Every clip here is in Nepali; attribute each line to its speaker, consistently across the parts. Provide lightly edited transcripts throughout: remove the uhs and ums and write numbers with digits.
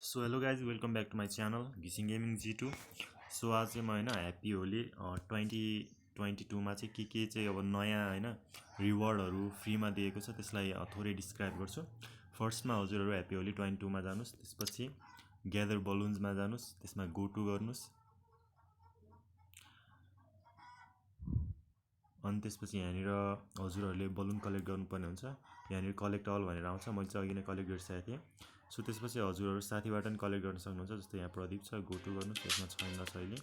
Speaker 1: So hello guys welcome back to my channel घिसिङ गेमिङ G2। सो आज चाहिँ म होइन ह्याप्पी होली 2022मा चाहिँ के चाहिँ अब नयाँ होइन रिवार्डहरू फ्रीमा दिएको छ त्यसलाई थोरै डिस्क्राइब गर्छु। फर्स्टमा हजुरहरू ह्याप्पी होली 22मा जानुहोस्, त्यसपछि ग्यादर बलुन्समा जानुहोस्, त्यसमा गो टु गर्नुहोस्, अनि त्यसपछि यहाँनिर हजुरहरूले बलुन कलेक्ट गर्नुपर्ने हुन्छ। यहाँनिर कलेक्ट अल भनेर आउँछ, मैले चाहिँ अघि नै कलेक्ट गरिसकेको थिएँ। सो त्यसपछि हजुरहरू साथीबाट पनि कलेक्ट गर्न सक्नुहुन्छ। जस्तै यहाँ प्रदीप छ, गो टु गर्नुहोस्, यसमा छैन अहिले।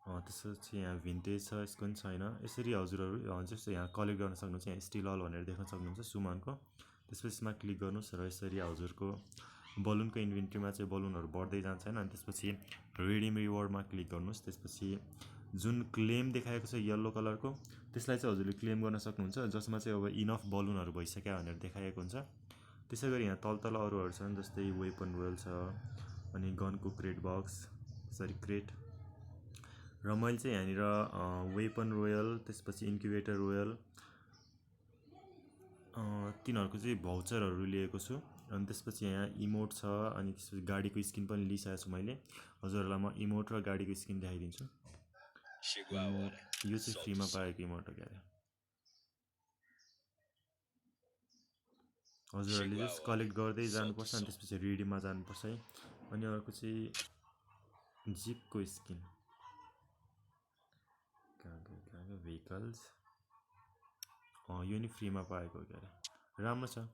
Speaker 1: त्यसपछि यहाँ भिन्टेज छ, यसको पनि छैन। यसरी हजुरहरू जस्तो यहाँ कलेक्ट गर्न सक्नुहुन्छ। यहाँ स्टिल अल भनेर देख्न सक्नुहुन्छ सुमनको। त्यसपछि यसमा क्लिक गर्नुहोस् र यसरी हजुरको बलुनको इन्भेन्ट्रीमा चाहिँ बलुनहरू बढ्दै जान्छ होइन। अनि त्यसपछि रिडिम रिवार्डमा क्लिक गर्नुहोस्। त्यसपछि जुन क्लेम देखाएको छ येल्लो कलरको त्यसलाई चाहिँ हजुरले क्लेम गर्न सक्नुहुन्छ, जसमा चाहिँ अब इनफ बलुनहरू भइसक्यो भनेर देखाएको हुन्छ। त्यसै गरी यहाँ तल अरूहरू छन्, जस्तै वेपन रोयल छ, अनि गनको क्रेट बक्स, सरी क्रेट। र मैले चाहिँ यहाँनिर वेपन रोयल, त्यसपछि इन्क्युबेटर रोयल तिनीहरूको चाहिँ भाउचरहरू लिएको छु। अनि त्यसपछि यहाँ इमोट छ, अनि त्यसपछि गाडीको स्किन पनि लिइसकेको छु मैले। हजुरहरूलाई म इमोट र गाडीको स्किन देखाइदिन्छु। यो चाहिँ फ्रीमा पाएको इमोट हो क्या। हजुरहरूले जस्ट कलेक्ट गर्दै जानुपर्छ, अनि त्यसपछि रिडिममा जानुपर्छ है। अनि अर्को चाहिँ जिपको स्किन, कहाँ भेहिकल्स, यो नि फ्रीमा पाएको हो क्या। राम्रो छ,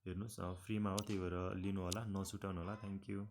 Speaker 1: हेर्नुहोस् फ्रीमा हो, त्यही भएर लिनु होला, नसुटाउनु होला। Thank you.